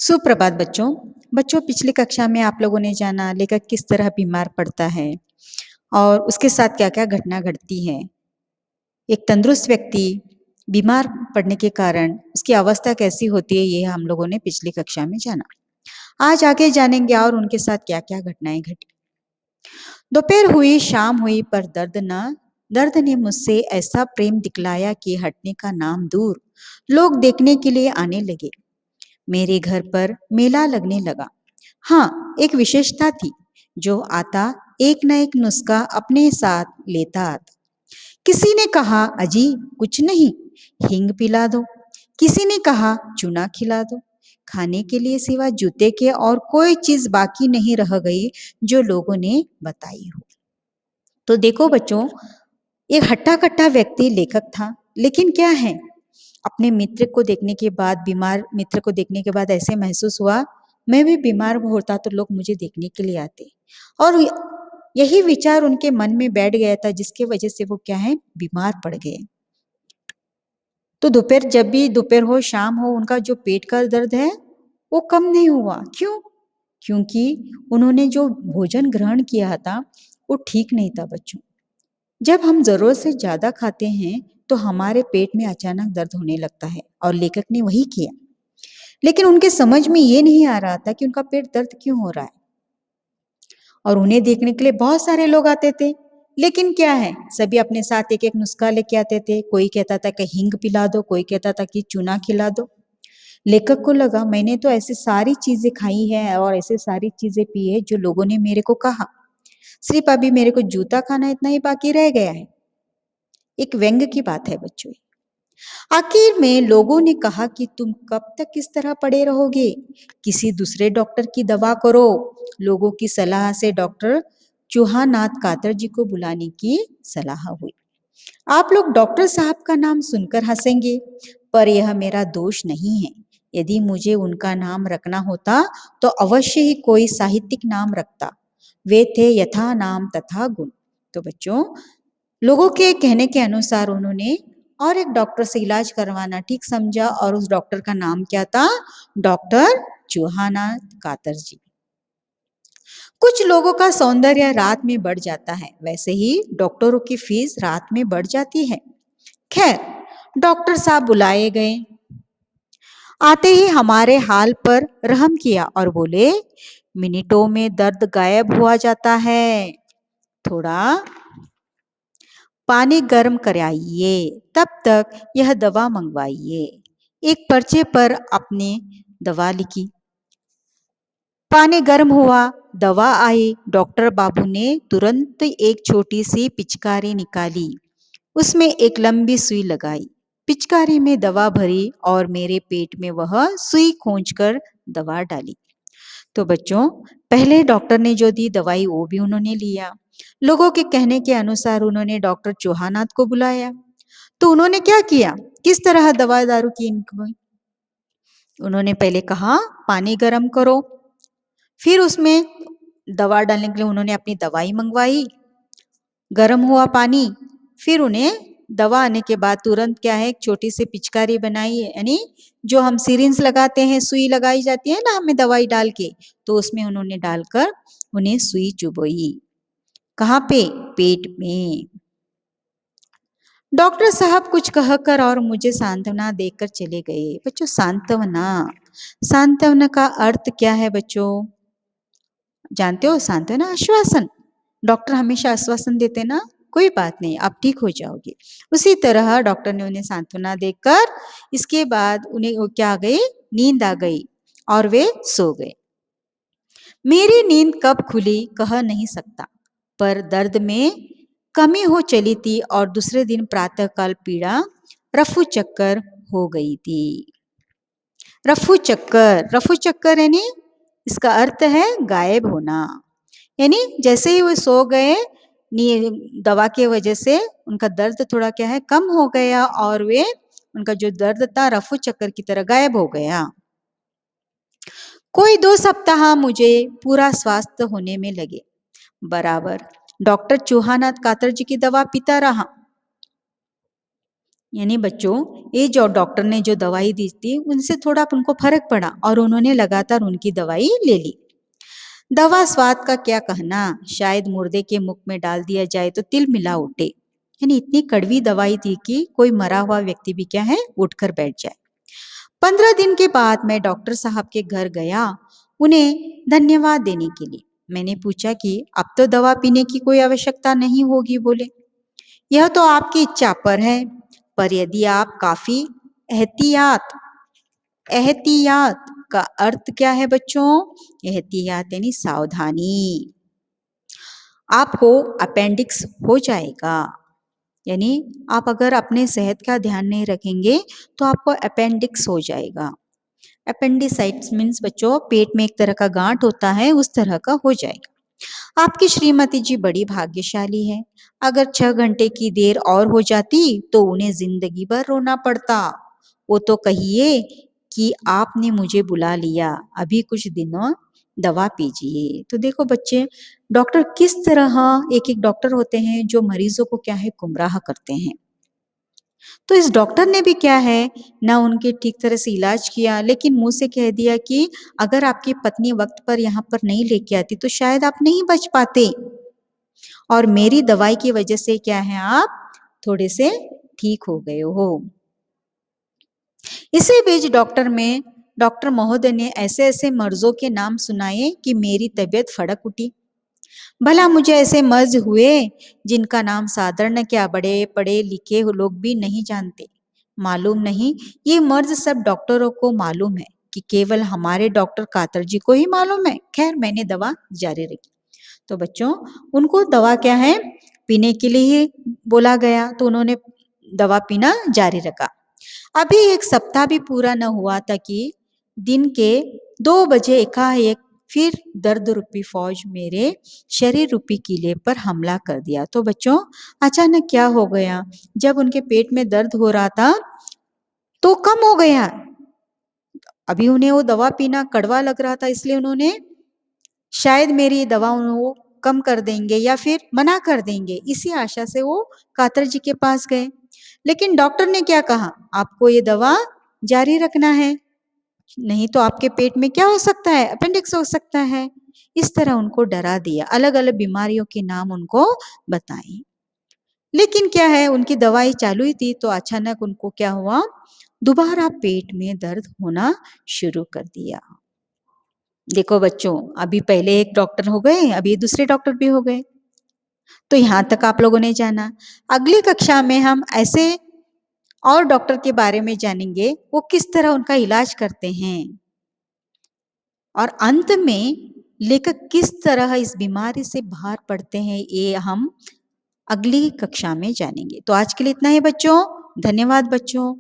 सुप्रभात बच्चों। बच्चों, पिछली कक्षा में आप लोगों ने जाना लेखक किस तरह बीमार पड़ता है और उसके साथ क्या-क्या घटना घटती है। एक तंदुरुस्त व्यक्ति बीमार पड़ने के कारण उसकी अवस्था कैसी होती है, ये हम लोगों ने पिछली कक्षा में जाना। आज आगे जानेंगे और उनके साथ क्या-क्या घटनाएं घटी। दोपहर हुई, शाम हुई पर दर्द ने मुझसे ऐसा प्रेम दिखलाया कि हटने का नाम दूर। लोग देखने के लिए आने लगे। मेरे घर पर मेला लगने लगा। हाँ, एक विशेषता थी। जो आता एक न एक नुस्खा अपने साथ लेता आता। किसी ने कहा, अजी कुछ नहीं, हींग पिला दो। किसी ने कहा, चूना खिला दो। खाने के लिए सिवा जूते के और कोई चीज बाकी नहीं रह गई जो लोगों ने बताई हो। तो देखो बच्चों, एक हट्टा कट्टा व्यक्ति लेखक था, लेकिन क्या है, अपने मित्र को देखने के बाद, बीमार मित्र को देखने के बाद ऐसे महसूस हुआ, मैं भी बीमार होता तो लोग मुझे देखने के लिए आते। और यही विचार उनके मन में बैठ गया था, जिसके वजह से वो क्या है, बीमार पड़ गए। तो दोपहर, जब भी दोपहर हो शाम हो, उनका जो पेट का दर्द है वो कम नहीं हुआ। क्यों? क्योंकि उन्होंने जो भोजन ग्रहण किया था वो ठीक नहीं था बच्चों। जब हम जरूरत से ज्यादा खाते हैं तो हमारे पेट में अचानक दर्द होने लगता है, और लेखक ने वही किया। लेकिन उनके समझ में ये नहीं आ रहा था कि उनका पेट दर्द क्यों हो रहा है। और उन्हें देखने के लिए बहुत सारे लोग आते थे, लेकिन क्या है, सभी अपने साथ एक एक नुस्खा लेके आते थे। कोई कहता था कि हींग पिला दो, कोई कहता था कि चूना खिला दो। लेखक को लगा, मैंने तो ऐसी सारी चीजें खाई है और ऐसे सारी चीजें पी है जो लोगों ने मेरे को कहा, सिर्फ अभी मेरे को जूता खाना इतना ही बाकी रह गया है। एक व्यंग की बात है बच्चों। आखिर में लोगों ने कहा कि तुम कब तक इस तरह पड़े रहोगे, किसी दूसरे डॉक्टर की दवा करो। लोगों की सलाह से डॉक्टर चूहानाथ कातर जी को बुलाने की सलाह हुई। आप लोग डॉक्टर साहब का नाम सुनकर हंसेंगे, पर यह मेरा दोष नहीं है। यदि मुझे उनका नाम रखना होता तो अवश्य ही कोई साहित्यिक नाम रखता। वे थे यथा नाम तथा गुण। तो बच्चों, लोगों के कहने के अनुसार उन्होंने और एक डॉक्टर से इलाज करवाना ठीक समझा, और उस डॉक्टर का नाम क्या था? डॉक्टर चूहानाथ कातर जी। कुछ लोगों का सौंदर्य रात में बढ़ जाता है, वैसे ही डॉक्टरों की फीस रात में बढ़ जाती है। खैर, डॉक्टर साहब बुलाए गए। आते ही हमारे हाल पर रहम किया और बोले, मिनटों में दर्द गायब हुआ जाता है। थोड़ा पानी गर्म कराइए, तब तक यह दवा मंगवाइए। एक पर्चे पर अपने दवा लिखी। पानी गर्म हुआ, दवा आई। डॉक्टर बाबू ने तुरंत एक छोटी सी पिचकारी निकाली, उसमें एक लंबी सुई लगाई, पिचकारी में दवा भरी और मेरे पेट में वह सुई खोंचकर दवा डाली। तो बच्चों, पहले डॉक्टर ने जो दी दवाई वो भी उन्होंने लिया। लोगों के कहने के अनुसार उन्होंने डॉक्टर चौहानाथ को बुलाया। तो उन्होंने क्या किया, किस तरह दवा दारू की इनको? उन्होंने पहले कहा, पानी गर्म करो। फिर उसमें दवा डालने के लिए उन्होंने अपनी दवाई मंगवाई। गर्म हुआ पानी, फिर उन्हें दवा आने के बाद तुरंत क्या है, एक छोटी सी पिचकारी बनाई, यानी जो हम सिरिंज लगाते हैं, सुई लगाई जाती है ना हमें दवाई डाल के, तो उसमें उन्होंने डालकर उन्हें सुई चुभोई। कहाँ पे? पेट में। डॉक्टर साहब कुछ कहकर और मुझे सांत्वना देकर चले गए। बच्चों, सांत्वना, सांत्वना का अर्थ क्या है बच्चों? जानते हो? सांत्वना, आश्वासन। डॉक्टर हमेशा आश्वासन देते ना, कोई बात नहीं, आप ठीक हो जाओगे। उसी तरह डॉक्टर ने उन्हें सांत्वना देकर, इसके बाद उन्हें वो क्या आ गई, नींद आ गई और वे सो गए। मेरी नींद कब खुली कह नहीं सकता, पर दर्द में कमी हो चली थी और दूसरे दिन प्रातःकाल पीड़ा, रफू चक्कर हो गई थी। रफू चक्कर, रफू चक्कर यानी इसका अर्थ है गायब होना। यानी जैसे ही वो सो गए, दवा के वजह से उनका दर्द थोड़ा क्या है, कम हो गया, और वे, उनका जो दर्द था रफू चक्कर की तरह गायब हो गया। कोई 2 सप्ताह मुझे पूरा स्वास्थ्य होने में लगे। बराबर डॉक्टर चौहानाथ कातर जी की दवा पीता रहा। यानी बच्चों, ये जो डॉक्टर ने जो दवाई दी थी उनसे थोड़ा उनको फर्क पड़ा और उन्होंने लगातार उनकी दवाई ले ली। दवा स्वाद का क्या कहना, शायद मुर्दे के मुख में डाल दिया जाए तो तिल मिला उठे। यानी इतनी कड़वी दवाई थी कि कोई मरा हुआ व्यक्ति भी क्या है उठकर बैठ जाए। 15 दिन के बाद मैं डॉक्टर साहब के घर गया उन्हें धन्यवाद देने के लिए। मैंने पूछा कि अब तो दवा पीने की कोई आवश्यकता नहीं होगी। बोले, यह तो आपकी इच्छा पर है, पर यदि आप काफी एहतियात, एहतियात का अर्थ क्या है बच्चों? एहतियात यानी सावधानी, आपको अपेंडिक्स हो जाएगा। यानी आप अगर अपने सेहत का ध्यान नहीं रखेंगे तो आपको अपेंडिक्स हो जाएगा। अपेंडिसाइट्स मीन्स बच्चों पेट में एक तरह का गांठ होता है, उस तरह का हो जाएगा। आपकी श्रीमती जी बड़ी भाग्यशाली है। अगर 6 घंटे की देर और हो जाती तो उन्हें जिंदगी भर रोना पड़ता। वो तो कहिए कि आपने मुझे बुला लिया, अभी कुछ दिनों दवा पीजिए। तो देखो बच्चे, डॉक्टर किस तरह, एक एक डॉक्टर होते हैं जो मरीजों को क्या है गुमराह करते हैं। तो इस डॉक्टर ने भी क्या है ना उनके ठीक तरह से इलाज किया, लेकिन मुंह से कह दिया कि अगर आपकी पत्नी वक्त पर यहाँ पर नहीं लेके आती तो शायद आप नहीं बच पाते, और मेरी दवाई की वजह से क्या है आप थोड़े से ठीक हो गए हो। इसी बीच डॉक्टर महोदय ने ऐसे ऐसे मर्जों के नाम सुनाए कि मेरी तबीयत फड़क उठी। भला मुझे ऐसे मर्ज हुए जिनका नाम साधारण क्या बड़े पढ़े लिखे लोग भी नहीं जानते। मालूम नहीं, ये मर्ज सब डॉक्टरों को मालूम है कि केवल हमारे डॉक्टर कातर जी को ही मालूम है। खैर मैंने दवा जारी रखी। तो बच्चों, उनको दवा क्या है पीने के लिए बोला गया, तो उन्होंने दवा पीना जारी रखा। अभी एक सप्ताह भी पूरा न हुआ था कि दिन के 2 बजे एकाएक फिर दर्द रूपी फौज मेरे शरीर रूपी किले पर हमला कर दिया। तो बच्चों, अचानक क्या हो गया, जब उनके पेट में दर्द हो रहा था तो कम हो गया। अभी उन्हें वो दवा पीना कड़वा लग रहा था, इसलिए उन्होंने शायद मेरी दवा वो कम कर देंगे या फिर मना कर देंगे, इसी आशा से वो कातर जी के पास गए। लेकिन डॉक्टर ने क्या कहा, आपको ये दवा जारी रखना है, नहीं तो आपके पेट में क्या हो सकता है, अपेंडिक्स हो सकता है। इस तरह उनको डरा दिया, अलग अलग बीमारियों के नाम उनको बताए। लेकिन क्या है उनकी दवाई चालू ही थी तो अचानक उनको क्या हुआ, दोबारा पेट में दर्द होना शुरू कर दिया। देखो बच्चों, अभी पहले एक डॉक्टर हो गए, अभी दूसरे डॉक्टर भी हो गए। तो यहाँ तक आप लोगों ने जाना। अगली कक्षा में हम ऐसे और डॉक्टर के बारे में जानेंगे, वो किस तरह उनका इलाज करते हैं, और अंत में लेखक किस तरह इस बीमारी से बाहर पड़ते हैं, ये हम अगली कक्षा में जानेंगे। तो आज के लिए इतना ही बच्चों, धन्यवाद बच्चों।